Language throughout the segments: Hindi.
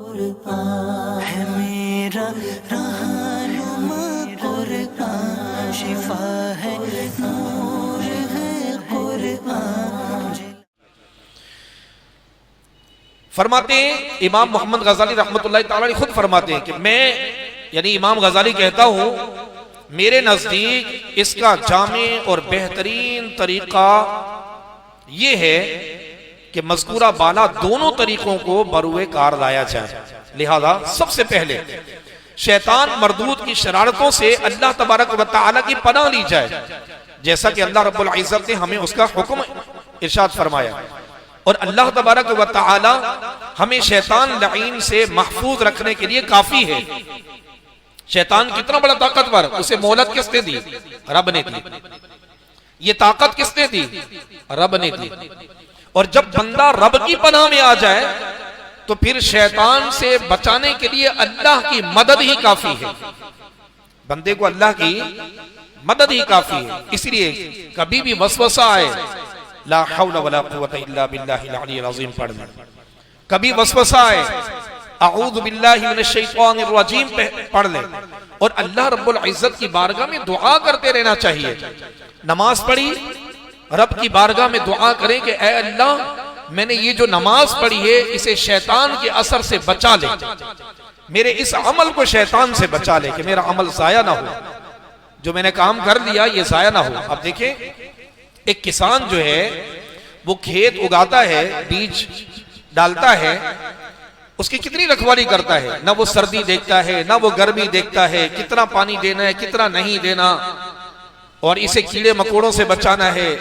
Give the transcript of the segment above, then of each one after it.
है मेरा रहनुमा कुरान, शिफा है नूर है कुरान। फरमाते हैं इमाम मोहम्मद गजाली रहमतुल्लाह ताला अलैह खुद फरमाते हैं कि मैं यानी इमाम गजाली कहता हूं मेरे नजदीक इसका जामे और बेहतरीन तरीका यह है कि मज़कूरा बाला दोनों तरीकों को बरुए कार लाया जाए। लिहाजा सबसे पहले शैतान मरदूद की शरारतों से अल्लाह तबारक व तआला की पनाह ली जाए, जैसा कि अल्लाह रब्बुल इज्जत ने हमें उसका हुक्म इरशाद फरमाया। और अल्लाह तबारक व तआला हमें शैतान लईन से महफूज रखने के लिए काफी है। शैतान कितना बड़ा ताकतवर, उसे मोहलत किसने दी? रब ने दी। ये ताकत किसने दी? रब ने दी। और जब बंदा रब की पनाह में आ जाए तो फिर शैतान से बचाने के लिए अल्लाह की मदद ही काफी है। बंदे को अल्लाह की मदद ही काफी है। इसलिए कभी भी वसवसा आए ला हौला वला कुव्वता इल्ला बिल्लाहिल अलिय्यिल अज़ीम पढ़ना, कभी वसवसा आए अऊज़ु बिल्लाहि मिनश शैतानिर रजीम पढ़ ले और अल्लाह रब्बुल इज्जत की बारगाह में दुआ करते रहना चाहिए। नमाज पढ़ी, रब की बारगाह में दुआ करें कि ऐ अल्लाह मैंने ये जो नमाज पढ़ी है इसे शैतान के असर से बचा ले, मेरे इस अमल को शैतान से बचा ले कि मेरा अमल जाया ना हो, जो मैंने काम कर लिया ये जाया ना हो। अब देखें एक किसान जो है वो खेत उगाता है, बीज डालता है, उसकी कितनी रखवाली करता है, ना वो सर्दी देखता है ना वो गर्मी देखता है, कितना पानी देना है कितना नहीं देना, और इसे कीड़े मकोड़ों से बचाना है,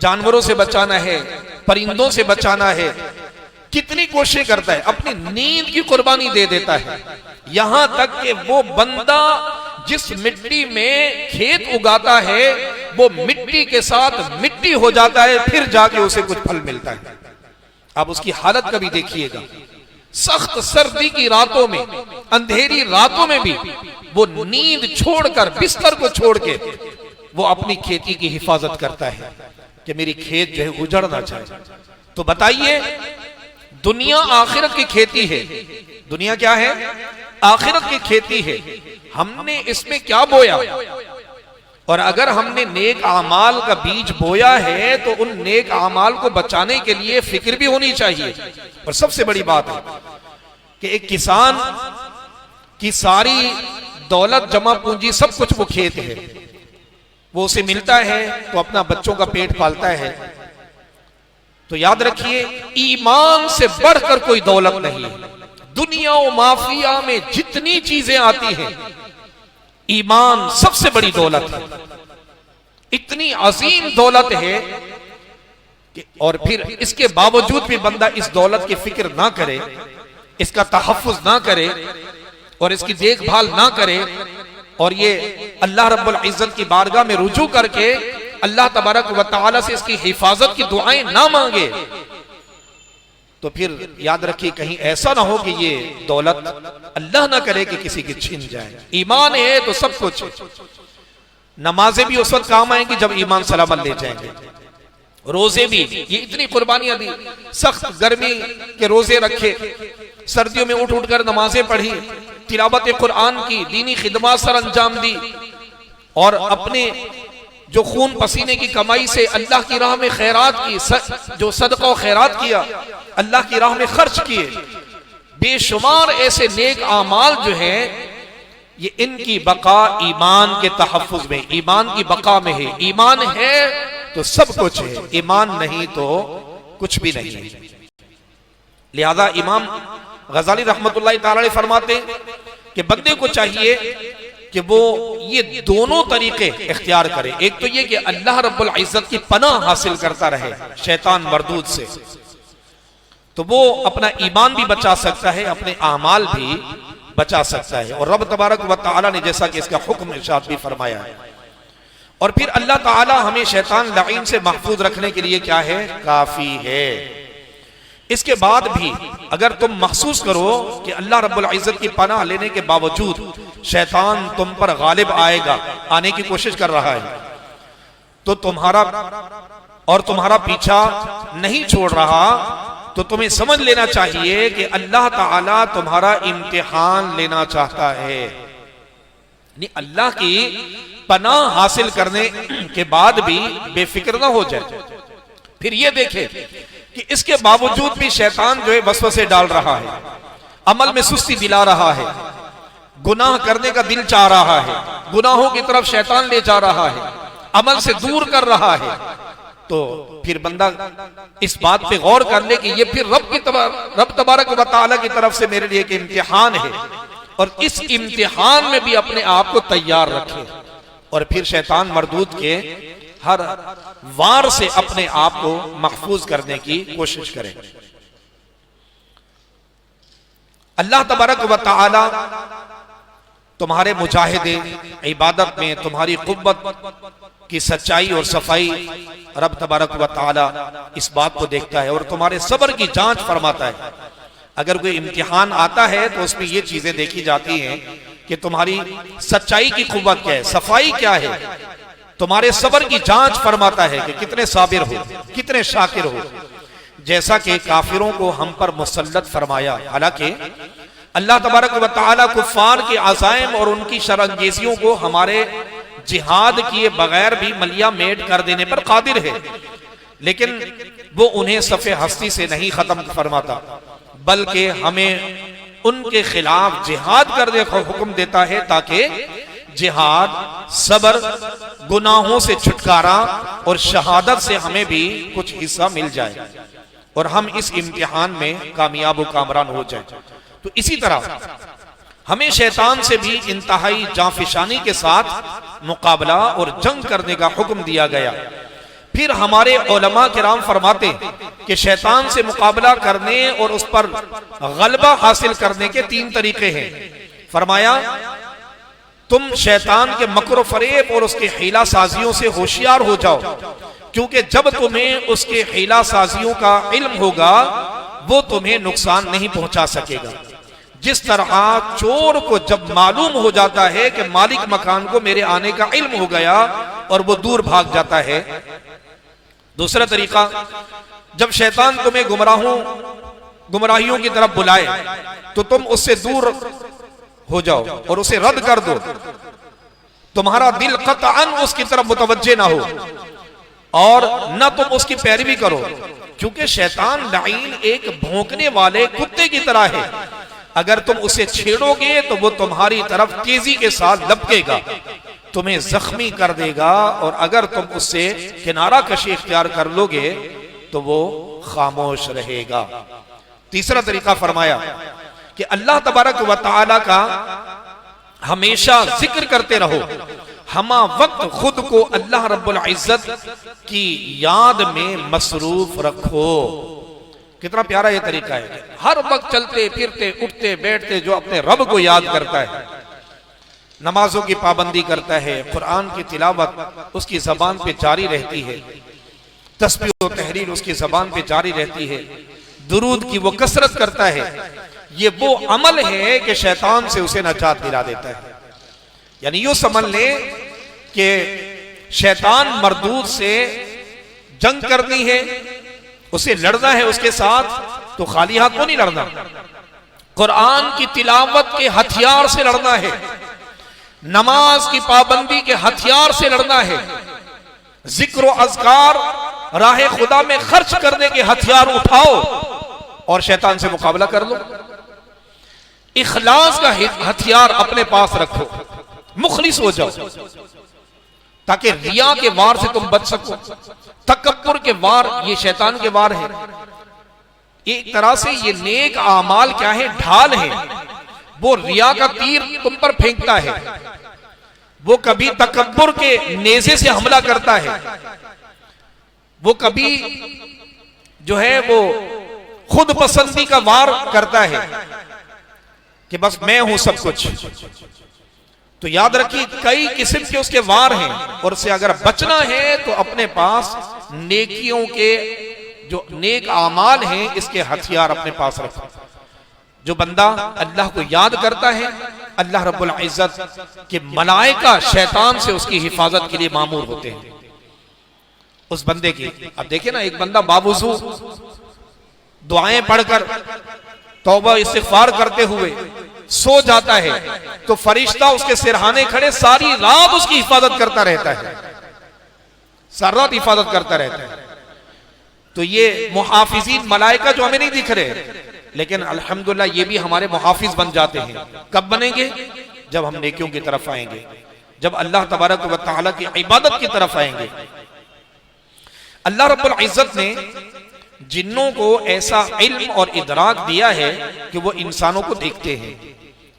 जानवरों से बचाना है, परिंदों से बचाना है, कितनी कोशिश करता है, अपनी नींद की कुर्बानी दे देता है। यहां तक कि वो बंदा जिस मिट्टी में खेत उगाता है वो मिट्टी के साथ मिट्टी हो जाता है, फिर जाके उसे कुछ फल मिलता है। अब उसकी हालत कभी देखिएगा, सख्त सर्दी की रातों में, अंधेरी रातों में भी वो नींद छोड़कर, बिस्तर को छोड़ के वो अपनी खेती की हिफाजत करता है कि मेरी खेत जो है उजड़ ना जाए। तो बताइए दुनिया आखिरत की खेती है, दुनिया क्या है? आखिरत की खेती है। हमने इसमें क्या बोया? और अगर हमने नेक आमाल का बीज बोया है तो उन नेक आमाल को बचाने के लिए फिक्र भी होनी चाहिए। और सबसे बड़ी बात है कि एक किसान की सारी दौलत जमा पूंजी सब कुछ वो खेत है, वो उसे मिलता है तो अपना बच्चों का पेट पालता है। तो याद रखिए ईमान से बढ़कर कोई दौलत नहीं है। दुनिया और माफिया में जितनी चीजें आती हैं ईमान सबसे बड़ी दौलत है। इतनी अजीम दौलत है कि और फिर इसके बावजूद भी बंदा इस दौलत की फिक्र ना करे, इसका तहफ्फुज ना करे और इसकी देखभाल ना करे, और ये अल्लाह रब्बुल इज्जत की बारगाह में रुजू करके अल्लाह तबारक व तआला से इसकी हिफाजत की दुआएं ना मांगे, तो फिर याद रखिए कहीं ऐसा ना हो कि ये दौलत अल्लाह ना करे कि किसी की छिन जाए। ईमान है तो सब कुछ है। नमाजें भी उस वक्त काम आएंगी जब ईमान सलामत ले जाएंगे। रोजे भी, ये इतनी कुर्बानियां दी, सख्त गर्मी के रोजे रखे, सर्दियों में उठ उठ कर नमाजें पढ़ी, तिलावत कुरान की, दीनी खिदमत सर अंजाम दी, और अपने जो खून पसीने की कमाई से अल्लाह की राह में खैरात की, जो सदका और खैरात किया, अल्लाह की राह में खर्च किए, बेशुमार ऐसे नेक आमाल जो हैं ये इनकी बका ईमान के तहफ्फुज में, ईमान की बका में है। ईमान है तो सब कुछ है, ईमान नहीं तो कुछ भी नहीं है। लिहाजा इमाम गजाली रहमतुल्लाह ताला अलैह फरमाते हैं कि बंदे को चाहिए कि वो ये दोनों तरीके इख्तियार करे। एक तो ये कि अल्लाह रब्बुल इज्जत की पनाह हासिल करता रहे शैतान मरदूद से, तो वो अपना ईमान भी बचा सकता है, अपने आमाल भी बचा सकता है। और रब तबारक व तआला ने जैसा कि इसका हुक्म इरशाद भी फरमाया है। और फिर अल्लाह ताला हमें शैतान लईन से महफूज रखने के लिए क्या है? काफी है। इसके बाद भी अगर तुम महसूस करो कि अल्लाह रब्बुल इज्जत की पनाह लेने के बावजूद शैतान तुम पर गालिब आएगा, आने की कोशिश कर रहा है, तो तुम्हारा पीछा नहीं छोड़ रहा, तो तुम्हें समझ लेना चाहिए कि अल्लाह ताला तुम्हारा इम्तिहान लेना चाहता है। अल्लाह की पनाह हासिल करने के बाद भी बेफिक्र ना हो जाए। फिर ये देखे कि इसके बावजूद भी शैतान जो है वसवसे डाल रहा है, अमल में सुस्ती दिला रहा है, गुनाह करने का दिल चाह रहा है, गुनाहों की तरफ शैतान ले जा रहा है, अमल से दूर कर रहा है। तो फिर बंदा इस बात पे गौर कर ले कि ये फिर रब तबारक व तआला की तरफ से मेरे लिए एक इम्तिहान है, और इस इम्तिहान में भी अपने आप को तैयार रखे, और फिर शैतान मरदूद के हर वार से अपने आप को महफूज करने की कोशिश करें। अल्लाह तबारक व तआला तुम्हारे मुजाहिदे इबादत में तुम्हारी कुव्वत की सच्चाई और सफाई रब तबारक व तआला इस बात को देखता है और तुम्हारे सब्र की जांच फरमाता है। अगर कोई इम्तिहान आता है तो उसमें ये चीजें देखी जाती हैं कि तुम्हारी सच्चाई की कुव्वत क्या है, सफाई क्या है, तुम्हारे सब्र की जांच फरमाता है कि कितने साबिर हो, कितने शाकिर हो। जैसा कि काफिरों को हम पर मुसल्लत फरमाया, हालांकि अल्लाह तबारक व तआला कुफ्फार के अज़ाइम और उनकी शरअंगेजियों को हमारे जिहाद किए बगैर भी मलिया मेट कर देने पर कादिर है, लेकिन वो उन्हें सफ़े हस्ती से नहीं खत्म फरमाता, बल्कि हमें उनके खिलाफ जिहाद करने का हुक्म देता है, ताकि जिहाद, सब्र, गुनाहों से छुटकारा और शहादत से हमें भी कुछ हिस्सा मिल जाए और हम इस इम्तिहान में कामयाब व कामरान हो जाए। तो इसी तरह हमें शैतान से भी इंतहाई जांफिशानी के साथ मुकाबला और जंग करने का हुक्म दिया गया। फिर हमारे उलमा किराम फरमाते कि शैतान से मुकाबला करने और उस पर गलबा हासिल करने के 3 तरीके हैं। फरमाया, तुम शैतान के मकर फरेब और उसके हीला साजियों से होशियार हो जाओ, क्योंकि जब तुम्हें उसके हीला साजियों का इल्म होगा वो तुम्हें नुकसान नहीं पहुंचा सकेगा। जिस तरह चोर को जब मालूम हो जाता है कि मालिक मकान को मेरे आने का इल्म हो गया और वो दूर भाग जाता है। दूसरा तरीका, जब शैतान तुम्हें गुमराहियों की तरफ बुलाए तो तुम उससे दूर हो जाओ और उसे रद्द कर दो, तुम्हारा दिल कतअन उसकी तरफ मुतवज्जे ना हो और न तुम उसकी पैरवी करो, क्योंकि शैतान लाइन एक भौंकने वाले कुत्ते की तरह है। अगर तुम उसे छेड़ोगे तो वो तुम्हारी तरफ तेजी के साथ लपकेगा, तुम्हें जख्मी कर देगा, और अगर तुम उससे किनारा कशी इख्तियार कर लोगे तो वो खामोश रहेगा। तीसरा तरीका फरमाया कि अल्लाह तबारक व तआला का हमेशा जिक्र करते रहो, हमा वक्त खुद को अल्लाह रब्बुल इज्जत की याद में मसरूफ रखो। कितना प्यारा ये तरीका है, हर वक्त चलते फिरते उठते बैठते जो अपने रब को याद करता है, नमाजों की पाबंदी करता है, कुरान की तिलावत उसकी जबान पे जारी रहती है, तस्बीह और तहरीर उसकी जबान पे जारी रहती है, दुरूद की वो कसरत करता है, ये वो अमल है कि शैतान से उसे नजात दिला देता है। यानी यूं समझ ले कि शैतान मरदूद से जंग करनी है, उसे लड़ना है उसके साथ, तो खाली हाथ को नहीं लड़ना, कुरान की तिलावत के हथियार से लड़ना है, नमाज की पाबंदी के हथियार से लड़ना है, जिक्र और अज़कार राह खुदा में खर्च करने के हथियार उठाओ और शैतान से मुकाबला कर लो। इखलास का हथियार अपने पास रखो, मुखलिस हो जाओ, ताकि रिया के वार से तुम बच सको। तकब्बुर के वार ये शैतान के वार है। एक तरह से ये नेक आमाल क्या है, ढाल है। वो रिया का तीर तुम पर फेंकता है, वो कभी तकब्बुर के नेज़े से हमला करता है, वो कभी जो है वो खुद पसंदी का वार करता है कि बस मैं हूं सब कुछ। तो याद रखिए कई किस्म के उसके वार हैं, और उससे अगर बचना है तो अपने पास नेकियों के जो नेक आमाल हैं इसके हथियार अपने पास रखो। जो बंदा अल्लाह को याद करता है, अल्लाह रब्बुल इज्जत के मलाइका शैतान से उसकी हिफाजत के लिए मामूर होते हैं। उस बंदे की अब देखिए ना, एक बंदा बावुज़ू दुआएं पढ़कर तौबा इस्तिग़फ़ार करते हुए सो जाता है तो फरिश्ता उसके सिरहाने खड़े सारी रात उसकी हिफाजत करता रहता है, सारी रात हिफाजत करता रहता है। तो ये मुहाफिज़ीन मलाइका जो हमें नहीं दिख रहे, लेकिन अल्हम्दुलिल्लाह ये भी हमारे मुहाफिज बन जाते हैं। कब बनेंगे? जब हम नेकियों की तरफ आएंगे, जब अल्लाह तबारक व तआला की इबादत की तरफ आएंगे। अल्लाह रब्बुल इज्जत ने जिन्नों को ऐसा इल्म और इदराक दिया है कि वो इंसानों को देखते हैं,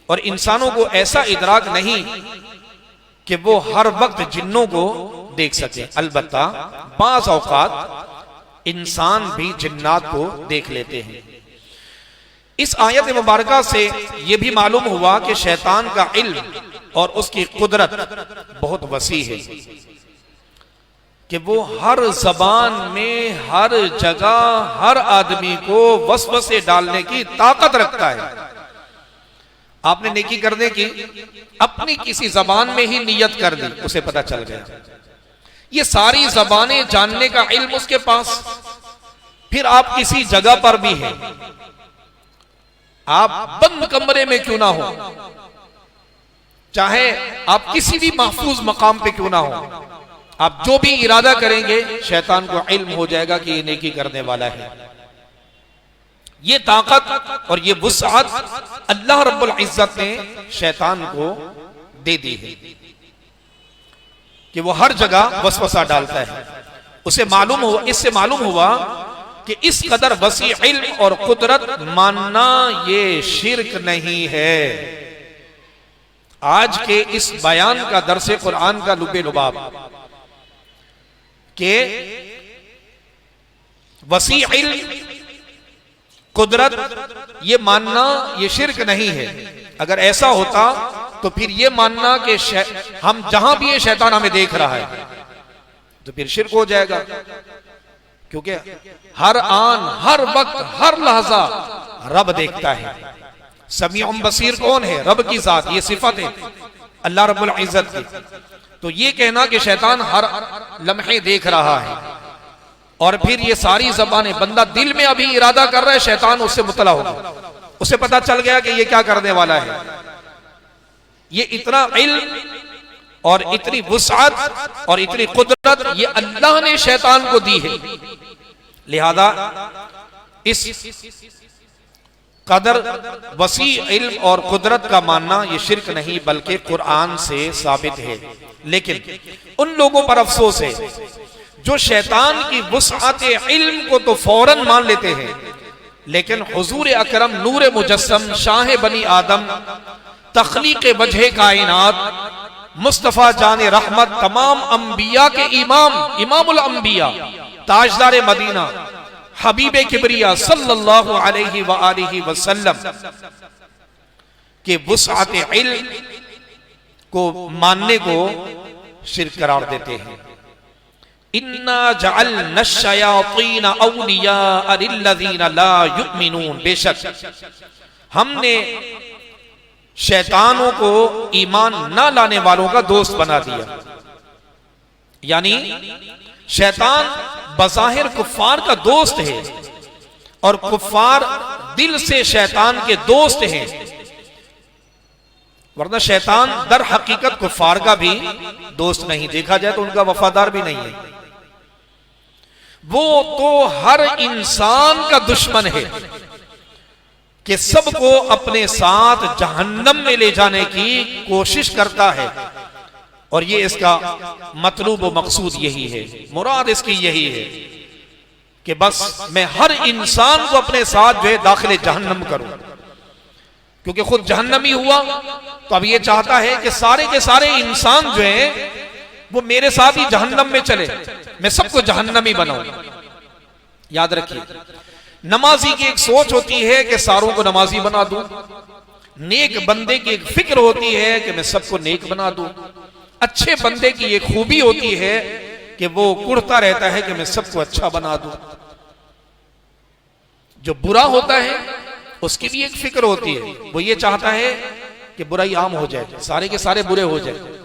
और इंसानों को ऐसा इदराक नहीं कि वो हर वक्त जिन्नों को देख सके। अलबत्ता बाज़ औक़ात इंसान भी जिन्नात को देख लेते हैं। इस आयत मुबारका से यह भी मालूम हुआ कि शैतान का इल्म और उसकी कुदरत बहुत वसी है, कि वो हर जबान में, हर जगह, हर आदमी को वसवसे डालने की ताकत रखता है। आपने नेकी करने की अपनी किसी जबान में ही नियत कर दी, उसे पता चल गया। ये सारी जबानें जानने का इल्म उसके पास। फिर आप किसी जगह पर भी हैं, आप बंद कमरे में क्यों ना हो, चाहे आप किसी भी महफूज मकाम पे क्यों ना हो, आप जो भी इरादा करेंगे शैतान को इल्म हो जाएगा कि ये नेकी करने वाला है। ये ताकत और ये वुसअत अल्लाह रब्बुल इज्जत ने शैतान को दे दी है कि वो हर जगह वसवसा डालता है। उसे मालूम हुआ, इससे मालूम हुआ कि इस कदर वसी इल्म और कुदरत मानना ये शिर्क नहीं है। आज के इस बयान का दरसे कुरान का लुबे लुबाब के वसी इल्म कुदरत ये मानना ये शिर्क नहीं है। अगर ऐसा होता तो फिर ये मानना कि हम जहां भी ये शैतान हमें देख रहा है तो फिर शिर्क हो जाएगा, क्योंकि हर आन, हर वक्त, हर लहजा रब देखता है। समीउम बसीर कौन है? रब की जात, ये सिफत है अल्लाह रब्बुल इज्जत की। तो ये कहना कि शैतान हर लम्हे देख रहा है और फिर ये सारी ज़बानें, बंदा दिल में अभी इरादा कर रहा है, शैतान उससे मुतला होगा, उसे पता चल गया कि ये क्या करने वाला है। ये इतना इल्म और इतनी वुसअत और इतनी कुदरत ये अल्लाह ने शैतान को दी है। लिहाजा इस कदर वसी इल्म और कुदरत का मानना ये शिर्क नहीं बल्कि कुरान से साबित है। लेकिन उन लोगों पर अफसोस है जो शैतान की वुसअत इल्म को तो फौरन मान लेते हैं, लेकिन हुजूर अकरम नूर मुजस्सम शाह बनी आदम तख्लीक वजह कायनात मुस्तफा जान रहमत तमाम अंबिया के इमाम, इमामुल अंबिया, ताजदार मदीना, हबीबे किबरिया सल्लल्लाहु अलैहि व आलिहि वसल्लम के वुसअत इल्म को मानने को शिर्क करार देते हैं। इन्ना जअलना शयातीन औलिया लिल्लज़ीना ला युमिनून, बेशक हमने शैतानों को ईमान ना लाने वालों का दोस्त बना दिया। यानी शैतान बज़ाहिर कुफ्फार का दोस्त है और कुफ्फार दिल से शैतान के दोस्त हैं, वरना शैतान दर हकीकत कुफ्फार का भी दोस्त नहीं, देखा जाए तो उनका वफादार भी नहीं है। वो तो हर इंसान का दुश्मन है कि सबको अपने साथ जहन्नम में ले जाने की कोशिश करता है, और ये इसका मतलूब व मकसूद यही है, मुराद इसकी यही है कि बस मैं हर इंसान को अपने साथ जो है दाखिले जहन्नम करूं, क्योंकि खुद जहन्नमी हुआ तो अब ये चाहता है कि सारे के सारे इंसान जो हैं वो मेरे साथ ही जहन्नम में चले, मैं सबको जहन्नमी बनाऊं। याद रखिए, नमाजी की एक सोच होती है कि सारों को नमाजी बना दूं, नेक बंदे की एक फिक्र होती है कि मैं सबको नेक बना दूं, अच्छे बंदे की एक खूबी होती है कि वो कुढ़ता रहता है कि मैं सबको अच्छा बना दूं। जो बुरा होता है उसकी भी एक फिक्र होती है, वो ये चाहता है कि बुराई आम हो जाए, सारे के सारे बुरे हो जाए।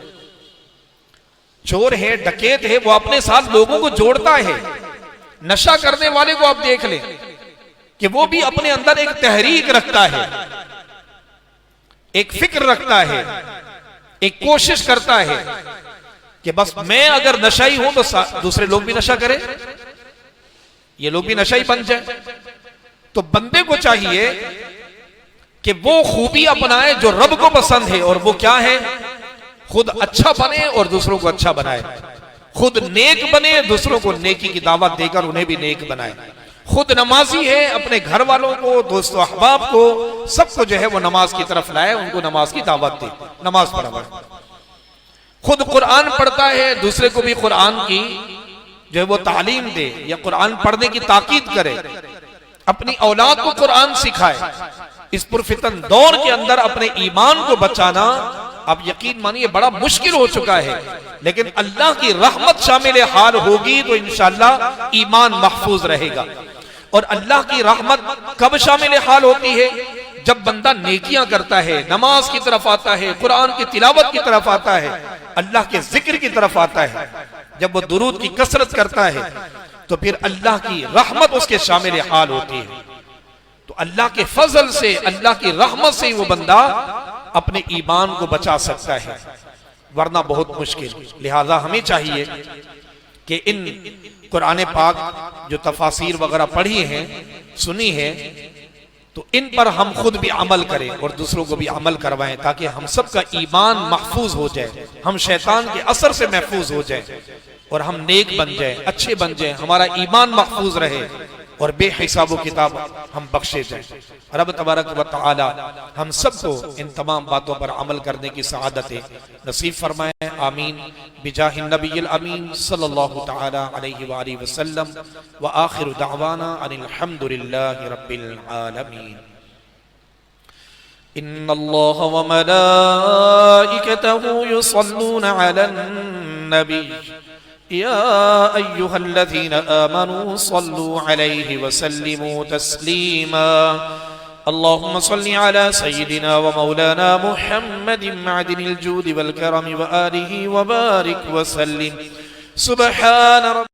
चोर है, डकैत है, वो अपने साथ लोगों को जोड़ता है। नशा करने वाले को आप देख लें, कि वो भी अपने अंदर एक तहरीक रखता है, एक फिक्र रखता है, एक कोशिश करता है कि बस मैं अगर नशाई हूं तो दूसरे लोग भी नशा करें, ये लोग भी नशाई बन जाए। तो बंदे को चाहिए कि वो खूबी अपनाए जो रब को पसंद है, और वो क्या है? खुद अच्छा बने और दूसरों को अच्छा बनाए, खुद नेक बने, दूसरों को नेकी की दावत देकर उन्हें भी नेक बनाए। खुद नमाजी है, अपने घर वालों को, दोस्तों अहबाब को, सबको जो है वो नमाज की तरफ लाए, उनको नमाज की दावत दे, नमाज पढ़वाए। खुद कुरान पढ़ता है, दूसरे को भी कुरान की जो है वो तालीम दे या कुरान पढ़ने की ताकीद करे, अपनी औलाद को कुरान सिखाए। इस पुरफितन दौर के अंदर अपने ईमान को बचाना, आप यकीन मानिए, बड़ा मुश्किल हो चुका है, लेकिन अल्लाह की रहमत शामिल हाल होगी तो इंशाअल्लाह ईमान महफूज रहेगा। और अल्लाह की रहमत कब शामिल हाल होती है? जब बंदा नेकियां करता है, नमाज की तरफ आता है, कुरान की तिलावत की तरफ आता है, अल्लाह के जिक्र की तरफ आता है, जब वो दुरूद की कसरत करता है, तो फिर अल्लाह की रहमत उसके शामिल हाल होती है। तो अल्लाह के फजल से, अल्लाह की रहमत से वो बंदा अपने ईमान को बचा सकता है, वरना बहुत मुश्किल। लिहाजा हमें चाहिए कि इन कुरान पाक जो तफासीर वगैरह पढ़ी हैं, सुनी है, तो इन पर हम खुद भी अमल करें और दूसरों को भी अमल करवाएं, ताकि हम सबका ईमान महफूज हो जाए, हम शैतान के असर से महफूज हो जाए और हम नेक बन जाए, अच्छे बन जाए, हमारा ईमान महफूज रहे और बेहिसाब किताब हम बख्शे जाए। रब तबारक व तआला हम सबको इन तमाम बातों पर अमल करने की सआदत नसीब फरमाए। आमीन बिजाहिन नबिय्यिल अमीन सल्लल्लाहु तआला अलैहि व आलिहि वसल्लम व आखिरु दअवाना अनिल हम्दुलिल्लाहि रब्बिल आलमीन। इन्नल्लाह व मलाइकतहु युसल्लूना अलन नबी या अय्युहल्लज़ीना आमनू सल्लू अलैहि वसल्लिमू तस्लीमा। अल्लाहुम्मा सल्लि अला सय्यिदिना व मौलाना मुहम्मदिन मअदिनिल जूदि वल करमि व आलिहि व बारिक व सल्लिम। सुब्हान